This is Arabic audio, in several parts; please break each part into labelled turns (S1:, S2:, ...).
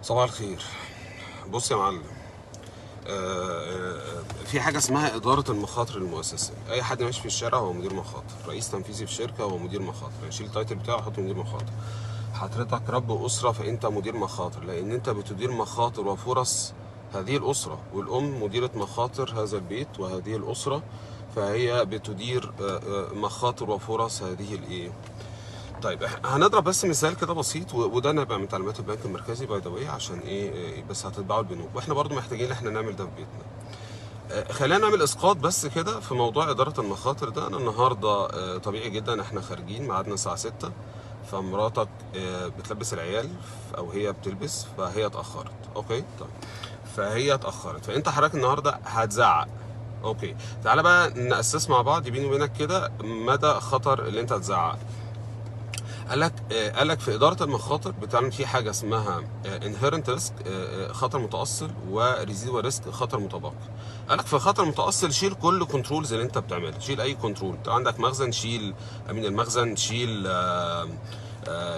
S1: صباح الخير. بص يا معلم، في حاجة اسمها إدارة المخاطر المؤسسية. أي حد ماشي في الشارع هو مدير مخاطر، رئيس تنفيذي في شركة هو مدير مخاطر، يعني شيل التايتل بتاعه وحط مدير مخاطر. حضرتك رب أسرة فأنت مدير مخاطر، لأن أنت بتدير مخاطر وفرص هذه الأسرة، والأم مديرة مخاطر هذا البيت وهذه الأسرة، فهي بتدير مخاطر وفرص هذه الإيه. طيب هنضرب بس مثال كده بسيط، وده نابع من تعليمات البنك المركزي باي ذا واي، عشان ايه بس هتتبعوا البنوك، واحنا برضو محتاجين ان احنا نعمل ده في بيتنا. خلينا نعمل اسقاط بس كده في موضوع اداره المخاطر ده. انا النهارده طبيعي جدا احنا خارجين ميعادنا الساعه 6، فمراتك بتلبس العيال او هي بتلبس، فهي اتاخرت. اوكي طيب، فهي اتاخرت، فانت حضرتك النهارده هتزعق. اوكي، تعالى بقى نأسس مع بعض بيني وبينك كده مدى خطر اللي انت هتزعق. قال لك في اداره المخاطر بتعمل في حاجه اسمها انهيرنت ريسك، خطر متاصل، وريزيدوال ريسك، خطر متبقي. قال لك في خطر متاصل شيل كل كنترولز اللي انت بتعملها، شيل اي كنترول. انت عندك مخزن، شيل امين المخزن، شيل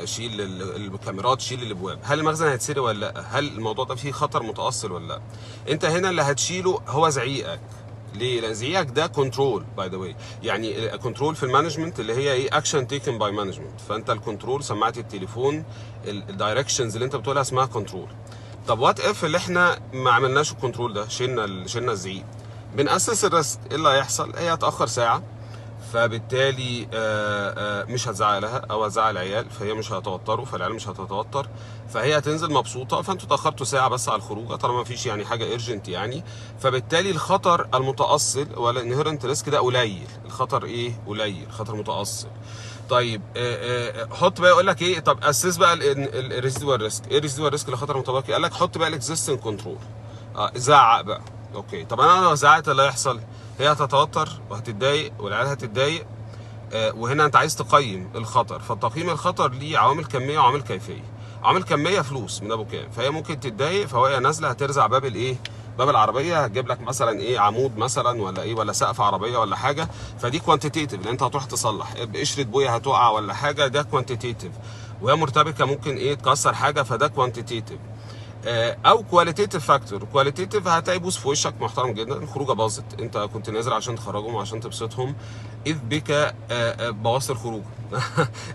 S1: شيل الكاميرات، شيل الابواب. هل المخزن هيتسرق ولا لا؟ هل الموضوع ده فيه خطر متاصل ولا لا؟ انت هنا اللي هتشيله هو زعيقك. ليه؟ لان زعيقك ده كنترول باي ذا واي، يعني كنترول في المانجمنت اللي هي ايه، اكشن تيكن باي مانجمنت. فانت الكنترول، سماعه التليفون، الدايركشنز اللي انت بتقولها اسمها كنترول. طب وات اف اللي احنا ما عملناش الكنترول ده، شلنا الزعيق، بنأسس الريسك. ايه اللي هيحصل؟ هي هتأخر ساعه، فبالتالي مش هتزعق لها او هتزعق العيال، فهي مش هتوتروا، فالعيال مش هتتوتر، فهي هتنزل مبسوطه. فانتوا اتاخرتوا ساعه بس على الخروجه، طالما ما فيش يعني حاجه ايرجنت يعني، فبالتالي الخطر المتاصل ولا انهيرنت ريسك ده قليل. الخطر ايه؟ قليل، خطر متاصل. طيب حط بقى، يقول لك ايه، طب اسس بقى الريزيدوال ريسك. ايه الريزيدوال ريسك اللي خطر متبقي؟ قال لك حط بقى الاكزيستنج كنترول. زعق بقى. اوكي، طب انا لو زعقت اللي هيحصل؟ هي هتتوتر وهتتضايق والعيال هتتضايق. وهنا انت عايز تقيم الخطر، فتقييم الخطر ليه عوامل كميه وعوامل كيفيه. عوامل كميه فلوس من ابو كام، فهي ممكن تتضايق، فهي نازله هترزع باب الايه، باب العربيه، هتجيب لك مثلا ايه، عمود مثلا ولا ايه، ولا سقف عربيه ولا حاجه، فدي كوانتيتيف اللي انت هتروح تصلح. بقشره بويه هتقع ولا حاجه، ده كوانتيتيف. وهي مرتبكه ممكن ايه تكسر حاجه، فده كوانتيتيف. او كواليتيتيف فاكتور. كواليتيتيف هتلاقي بوس في وشك محترم جدا، الخروجه باظت، انت كنت نازل عشان تخرجهم وعشان تبسطهم، اذ بك بوظت الخروجه.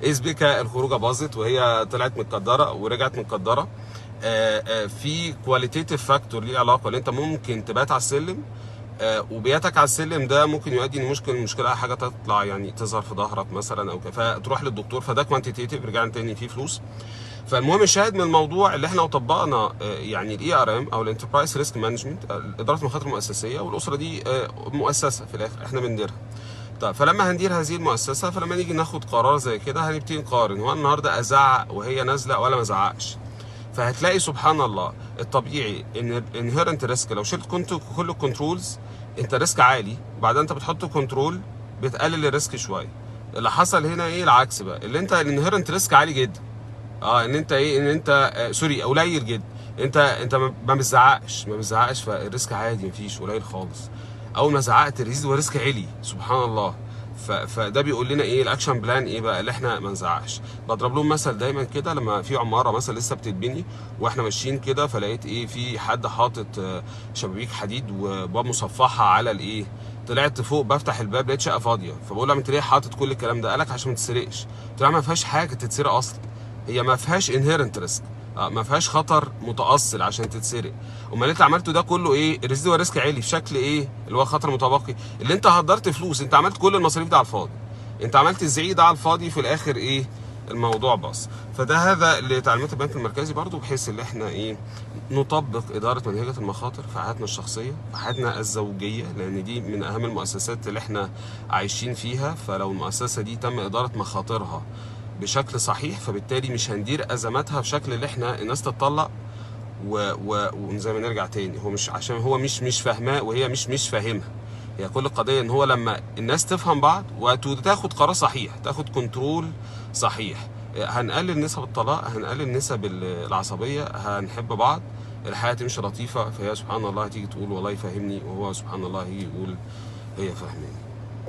S1: اذ بك الخروجه باظت وهي طلعت متقدره ورجعت متقدره. في كواليتيتيف فاكتور ليه علاقه، اللي انت ممكن تبات على السلم، وبياتك على السلم ده ممكن يؤدي المشكله حاجه تطلع يعني تظهر في ظهرك مثلا او كده، فتروح للدكتور، فده كوانتيتيف، رجعنا تاني فيه فلوس. فالمهم الشاهد من الموضوع اللي احنا لو طبقنا يعني الاي ار ام او الانتربرايز ريسك مانجمنت، اداره المخاطر المؤسسيه، والاسره دي مؤسسه في الاخر احنا بنديرها. طيب فلما هندير هذه المؤسسه، فلما نيجي ناخد قرار زي كده هنبتدي نقارن، هو النهارده ازعق وهي نازله ولا ما ازعقش. فهتلاقي سبحان الله الطبيعي ان الانهيرنت ريسك لو شلت كل الكنترولز انت ريسك عالي، وبعدين انت بتحط كنترول بتقلل الريسك شويه. اللي حصل هنا ايه؟ العكس بقى، اللي انت الانهيرنت ريسك عالي جدا، ان انت ايه، ان انت سوري قليل جدا. انت ما بتزعقش، فالريسك عادي، مفيش، قليل خالص. اول ما زعقت الريسك وريسك عالي، سبحان الله. فده بيقول لنا ايه الاكشن بلان، ايه بقى اللي احنا ما نزعقش. بضرب لهم مثل دايما كده، لما في عماره مثلا لسه بتتبني واحنا ماشيين كده، فلقيت ايه، في حد حاطط شبابيك حديد وباب مصفحه على الايه. طلعت فوق بفتح الباب لقيت شقه فاضيه، فبقول له انت ليه حاطط كل الكلام ده؟ قالك عشان ما تتسرقش. قلت له ما فيهاش حاجه تتسرق اصلا، هي ما فيهاش انهيرنت ريسك، ما فيهاش خطر متاصل عشان تتسرق. امال انت عملته ده كله ايه؟ الريزيدوال ريسك عالي في شكل ايه، اللي هو خطر متبقي، اللي انت هدرت فلوس، انت عملت كل المصاريف ده على الفاضي، انت عملت الزعيق ده على الفاضي، في الاخر ايه الموضوع باظ. فده اللي تعليمات البنك المركزي برضو، بحيث ان احنا ايه نطبق اداره منهجه المخاطر في حياتنا الشخصيه، في حياتنا الزوجيه، لان دي من اهم المؤسسات اللي احنا عايشين فيها. فلو المؤسسه دي تم اداره مخاطرها بشكل صحيح، فبالتالي مش هندير ازماتها بشكل اللي احنا الناس تتطلق وزي ما نرجع تاني، هو مش عشان هو مش فاهماه وهي مش فاهمها. هي كل القضيه ان هو لما الناس تفهم بعض وتاخد قرار صحيح، تاخد كنترول صحيح، هنقلل نسب الطلاق، هنقلل نسب العصبيه، هنحب بعض، الحياه تمشي لطيفه. فهي سبحان الله هتيجي تقول والله فهمني، وهو سبحان الله هيجي يقول هي فاهماني.